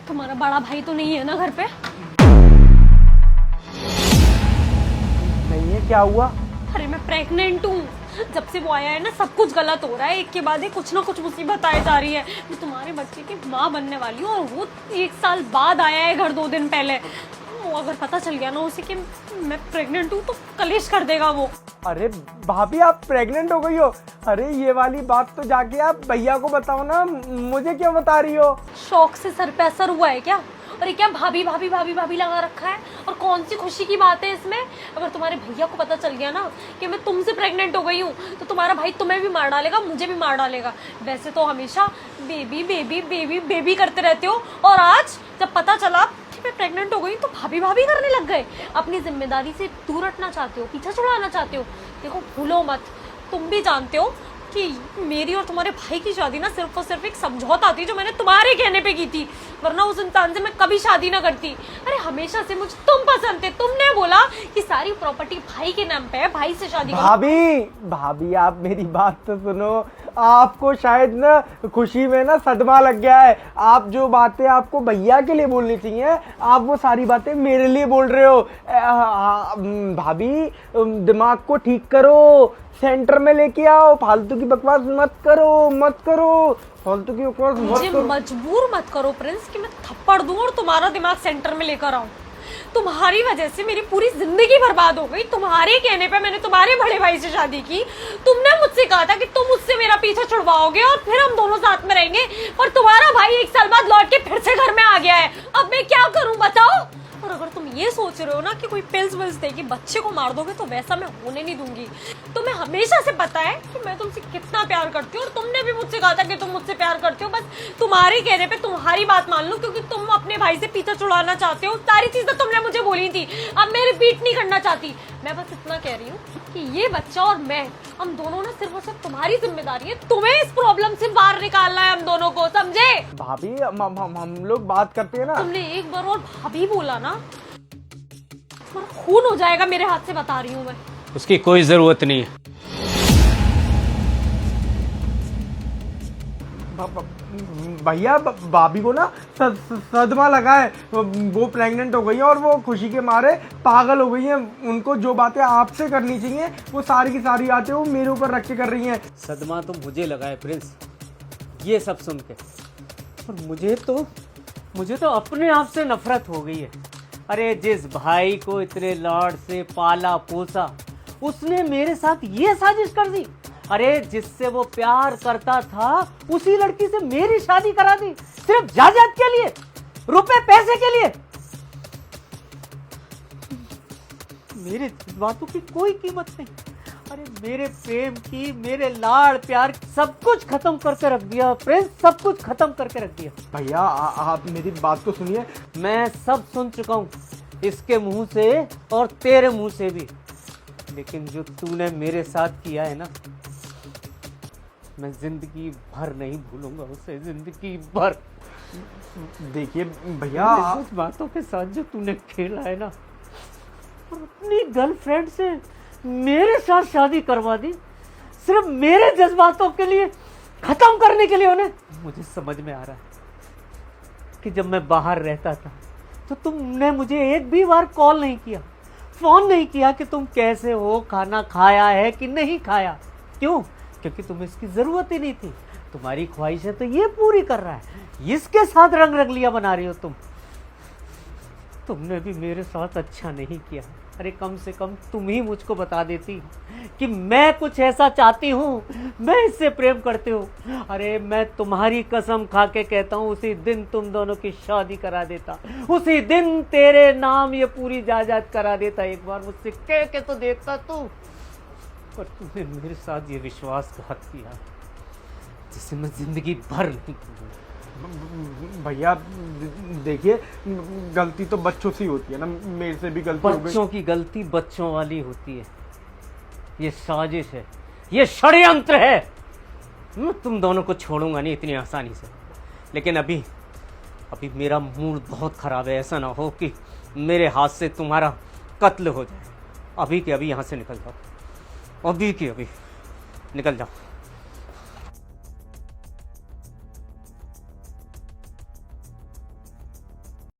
तुम्हारा बड़ा भाई तो नहीं है ना घर पे? नहीं है, क्या हुआ? अरे मैं प्रेग्नेंट हूँ। जब से वो आया है ना सब कुछ गलत हो रहा है, एक के बाद एक कुछ ना कुछ मुसीबत आए जा रही है। मैं तुम्हारे बच्चे की माँ बनने वाली हूँ और वो 1 साल बाद आया है घर 2 दिन पहले। वो अगर पता चल गया ना उसे कि मैं प्रेग्नेंट हूँ तो कलेश कर देगा वो। अरे भाभी, आप प्रेग्नेंट हो गई हो? अरे ये वाली बात तो जाके आप भैया को बताओ ना, मुझे क्यों बता रही हो? शौक से सर पे असर हुआ है क्या? और ये क्या भाभी भाभी भाभी भाभी लगा रखा है? और कौन सी खुशी की बात है इसमें? अगर तुम्हारे भैया को पता चल गया ना कि मैं तुमसे प्रेग्नेंट हो गई हूँ तो तुम्हारा भाई तुम्हें भी मार डालेगा, मुझे भी मार डालेगा। वैसे तो हमेशा बेबी बेबी बेबी बेबी करते रहते हो, और आज जब पता चला कि मैं प्रेग्नेंट हो गई तो भाभी भाभी करने लग गए। अपनी जिम्मेदारी से दूर हटना चाहते हो, पीछा छुड़ाना चाहते हो। देखो भूलो मत, तुम भी जानते हो कि मेरी और तुम्हारे भाई की शादी ना सिर्फ और सिर्फ एक समझौता थी जो मैंने तुम्हारे कहने पे की थी, वरना उस इंसान से मैं कभी शादी ना करती। अरे हमेशा से मुझे तुम पसंद थे, तुमने बोला कि सारी प्रॉपर्टी भाई के नाम पे है, भाई से शादी करो। भाभी आप मेरी बात तो सुनो। आपको शायद ना खुशी में ना सदमा लग गया है। आप जो बातें आपको भैया के लिए बोलनी चाहिए, आप वो सारी बातें मेरे लिए बोल रहे हो। भाभी दिमाग को ठीक करो, सेंटर में लेके आओ, फालतू की बकवास मत करो, फालतू की बकवास मत मुझे करो। मजबूर मत करो प्रिंस कि मैं थप्पड़ दूं और तुम्हारा दिमाग सेंटर में लेकर आऊं। तुम्हारी वजह से मेरी पूरी जिंदगी बर्बाद हो गई। तुम्हारे कहने पे मैंने तुम्हारे बड़े भाई से शादी की। तुमने मुझसे कहा था कि तुम मुझसे मेरा पीछा छुड़वाओगे और फिर हम दोनों साथ में रहेंगे, पर तुम्हारा भाई 1 साल बाद लौट के फिर से घर में आ गया है। अब मैं क्या करूं बताओ? और अगर तुम ये सोच रहे हो ना कि कोई पिल्स विल्स दे कि बच्चे को मार दोगे, तो वैसा मैं होने नहीं दूंगी। तुम्हें हमेशा से पता है कि मैं तुमसे कितना प्यार करती हूँ, और तुमने भी मुझसे कहा था कि तुम मुझसे प्यार करते हो। बस तुम्हारे कहने पे तुम्हारी बात मान लूं, क्योंकि तुम अपने भाई से पीछा छुड़ाना चाहते हो। सारी चीजें तुमने मुझे बोली थी, अब मैं रिपीट नहीं करना चाहती। मैं बस इतना कह रही हूँ कि ये बच्चा और मैं, हम दोनों ना सिर्फ और सिर्फ तुम्हारी जिम्मेदारी है। तुम्हें इस प्रॉब्लम से बाहर निकालना है हम दोनों को, समझे? भाभी हम लोग बात करते हैं ना। तुमने एक बार और भाभी बोला ना, तुम्हारा खून हो जाएगा मेरे हाथ से, बता रही हूँ मैं। उसकी कोई जरूरत नहीं है। भैया भाभी को ना सदमा लगा है। वो प्रेग्नेंट हो गई है और वो खुशी के मारे पागल हो गई है। उनको जो बातें आपसे करनी चाहिए वो सारी की सारी बातें वो मेरे ऊपर रख के कर रही हैं। सदमा तो मुझे लगा है प्रिंस, ये सब सुन के। और मुझे तो अपने आप से नफरत हो गई है। अरे जिस भाई को इतने लाड से पाला पोसा, उसने मेरे साथ ये साजिश कर दी। अरे जिससे वो प्यार करता था उसी लड़की से मेरी शादी करा दी, सिर्फ जायदाद के लिए, रुपए पैसे के लिए। मेरे बातों की कोई कीमत नहीं। अरे मेरे प्रेम की, मेरे लाड़ प्यार, सब कुछ खत्म करके रख दिया प्रिंस, सब कुछ खत्म करके रख दिया। भैया आप मेरी बात तो सुनिए। मैं सब सुन चुका हूँ, इसके मुंह से और तेरे मुंह से भी। लेकिन जो तूने मेरे साथ किया है ना, मैं जिंदगी भर नहीं भूलूंगा उसे, जिंदगी भर। देखिए भैया, उस बातों के साथ जो तूने खेला है ना, और अपनी गर्लफ्रेंड से मेरे साथ शादी करवा दी, सिर्फ मेरे जज्बातों के लिए, खत्म करने के लिए उन्हें। मुझे समझ में आ रहा है कि जब मैं बाहर रहता था तो तुमने मुझे एक भी बार कॉल नहीं किया, फोन नहीं किया कि तुम कैसे हो, खाना खाया है कि नहीं खाया। क्यों? क्योंकि तुम्हें इसकी जरूरत ही नहीं थी। तुम्हारी ख्वाहिशें तो ये पूरी कर रहा है, इसके साथ रंग रंगलियां बना रही हो तुम। तुमने भी मेरे साथ अच्छा नहीं किया। अरे कम से कम तुम ही मुझको बता देती कि मैं कुछ ऐसा चाहती हूँ, मैं इससे प्रेम करती हूँ। अरे मैं तुम्हारी कसम खा के कहता हूँ, उसी दिन तुम दोनों की शादी करा देता, उसी दिन तेरे नाम ये पूरी जायदाद करा देता। एक बार मुझसे कह के तो देखता तू। पर तुमने मेरे साथ ये विश्वासघात किया जिसे मैं जिंदगी भर नहीं भूलूंगा। भैया देखिए, गलती तो बच्चों से ही होती है ना, मेरे से भी गलती हो गई। बच्चों की गलती बच्चों वाली होती है। ये साजिश है, ये षड्यंत्र है। मैं तुम दोनों को छोड़ूंगा नहीं इतनी आसानी से। लेकिन अभी मेरा मूड बहुत खराब है। ऐसा ना हो कि मेरे हाथ से तुम्हारा कत्ल हो जाए। अभी के अभी यहाँ से निकल जाओ, अभी के अभी निकल जाओ।